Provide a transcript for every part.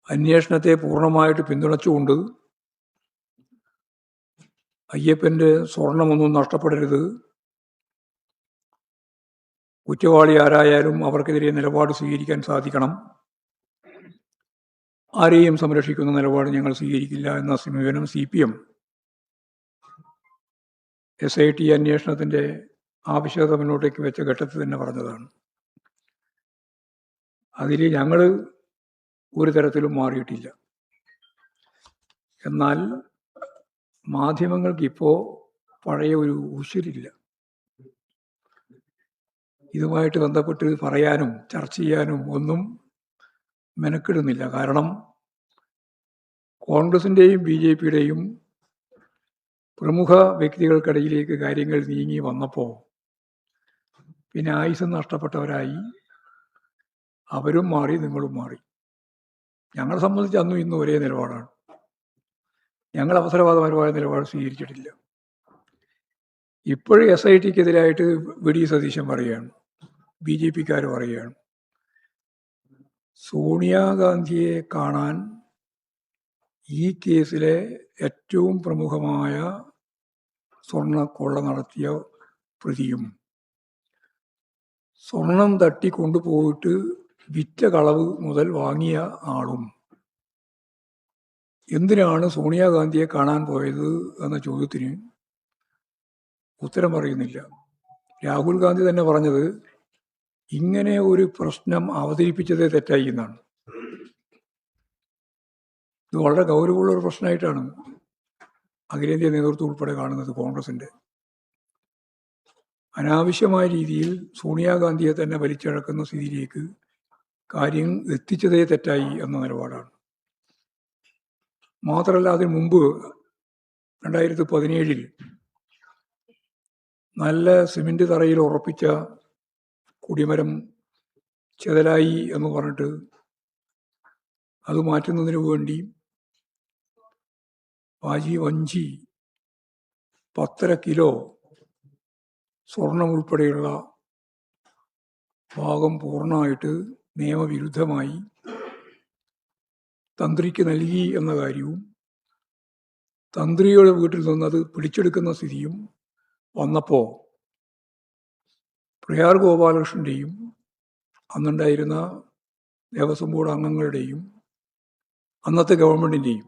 അന്വേഷണത്തെ പൂർണ്ണമായിട്ട് പിന്തുണച്ചുകൊണ്ട് അയ്യപ്പൻ്റെ സ്വർണമൊന്നും നഷ്ടപ്പെടരുത്, കുറ്റവാളി ആരായാലും അവർക്കെതിരെ നിലപാട് സ്വീകരിക്കാൻ സാധിക്കണം, ആരെയും സംരക്ഷിക്കുന്ന നിലപാട് ഞങ്ങൾ സ്വീകരിക്കില്ല എന്ന സമീപനം CPM SIT അന്വേഷണത്തിൻ്റെ ആവശ്യകത മുന്നോട്ടേക്ക് വെച്ച ഘട്ടത്തിൽ തന്നെ പറഞ്ഞതാണ്. അതിൽ ഞങ്ങൾ ഒരു തരത്തിലും മാറിയിട്ടില്ല. എന്നാൽ മാധ്യമങ്ങൾക്ക് ഇപ്പോൾ പഴയ ഒരു ഉശിരില്ല. ഇതുമായിട്ട് ബന്ധപ്പെട്ട് പറയാനും ചർച്ച ചെയ്യാനും ഒന്നും മെനക്കെടുന്നില്ല. കാരണം കോൺഗ്രസിൻ്റെയും BJPയുടെയും പ്രമുഖ വ്യക്തികൾക്കിടയിലേക്ക് കാര്യങ്ങൾ നീങ്ങി വന്നപ്പോൾ പിന്നെ ആയുസ് നഷ്ടപ്പെട്ടവരായി അവരും മാറി, നിങ്ങളും മാറി. ഞങ്ങളെ സംബന്ധിച്ച് അന്നും ഇന്നും ഒരേ നിലപാടാണ്. ഞങ്ങൾ അവസരവാദപരമായ നിലപാട് സ്വീകരിച്ചിട്ടില്ല. ഇപ്പോഴും SITക്കെതിരായിട്ട് VD സതീശൻ പറയുകയാണ്, BJPക്കാർ പറയുകയാണ്, സോണിയാഗാന്ധിയെ കാണാൻ ഈ കേസിലെ ഏറ്റവും പ്രമുഖമായ സ്വർണ്ണക്കൊള്ള നടത്തിയ പ്രതിയും സ്വർണം തട്ടിക്കൊണ്ടുപോയിട്ട് വിറ്റ കളവ് മുതൽ വാങ്ങിയ ആളും എന്തിനാണ് സോണിയാഗാന്ധിയെ കാണാൻ പോയത് എന്ന ചോദ്യത്തിന് ഉത്തരം പറയുന്നില്ല. രാഹുൽ ഗാന്ധി തന്നെ പറഞ്ഞത് ഇങ്ങനെ ഒരു പ്രശ്നം അവതരിപ്പിച്ചതേ തെറ്റായി എന്നാണ്. ഇത് വളരെ ഗൗരവമുള്ള ഒരു പ്രശ്നമായിട്ടാണ് അഖിലേന്ത്യാ നേതൃത്വം ഉൾപ്പെടെ കാണുന്നത്. കോൺഗ്രസിൻ്റെ അനാവശ്യമായ രീതിയിൽ സോണിയാഗാന്ധിയെ തന്നെ വലിച്ചിഴക്കുന്ന സ്ഥിതിയിലേക്ക് കാര്യം എത്തിച്ചതേ തെറ്റായി എന്ന നിലപാടാണ്. മാത്രമല്ല, അതിന് മുമ്പ് 2017 നല്ല സിമന്റ് തറയിൽ ഉറപ്പിച്ച കൊടിമരം ചെതലായി എന്ന് പറഞ്ഞിട്ട് അത് മാറ്റുന്നതിന് വേണ്ടി വാജി വഞ്ചി 10.5 കിലോ സ്വർണം ഉൾപ്പെടെയുള്ള ഭാഗം പൂർണ്ണമായിട്ട് നിയമവിരുദ്ധമായി തന്ത്രിക്ക് നൽകി എന്ന കാര്യവും തന്ത്രിയുടെ വീട്ടിൽ നിന്നത് പിടിച്ചെടുക്കുന്ന സ്ഥിതിയും വന്നപ്പോൾ പ്രയാർ ഗോപാലകൃഷ്ണൻ്റെയും അന്നുണ്ടായിരുന്ന ദേവസ്വം ബോർഡ് അംഗങ്ങളുടെയും അന്നത്തെ ഗവൺമെൻറ്റിൻ്റെയും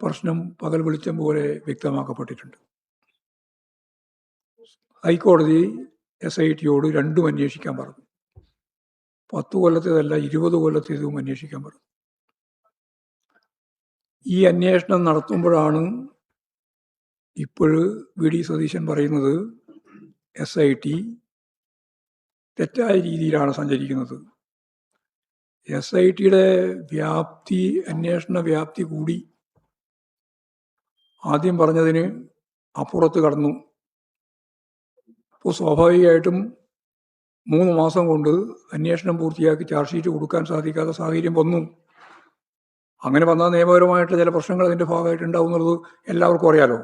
പ്രശ്നം പകൽ വെളിച്ചം പോലെ വ്യക്തമാക്കപ്പെട്ടിട്ടുണ്ട്. ഹൈക്കോടതി SITയോട് രണ്ടും അന്വേഷിക്കാൻ പറഞ്ഞു. 10 കൊല്ലത്തേതല്ല 20 കൊല്ലത്തേതും അന്വേഷിക്കാൻ പറഞ്ഞു. ഈ അന്വേഷണം നടത്തുമ്പോഴാണ് ഇപ്പോഴ് VD സതീശൻ പറയുന്നത് SIT തെറ്റായ രീതിയിലാണ് സഞ്ചരിക്കുന്നത്. SITയുടെ വ്യാപ്തി, അന്വേഷണ വ്യാപ്തി കൂടി. ആദ്യം പറഞ്ഞതിന് അപ്പുറത്ത് കടന്നു. ഇപ്പോൾ സ്വാഭാവികമായിട്ടും 3 മാസം കൊണ്ട് അന്വേഷണം പൂർത്തിയാക്കി ചാർജ് ഷീറ്റ് കൊടുക്കാൻ സാധിക്കാത്ത സാഹചര്യം വന്നു. അങ്ങനെ വന്നാൽ നിയമപരമായിട്ട് ചില പ്രശ്നങ്ങൾ അതിൻ്റെ ഭാഗമായിട്ട് ഉണ്ടാവും എന്നുള്ളത് എല്ലാവർക്കും അറിയാലോ.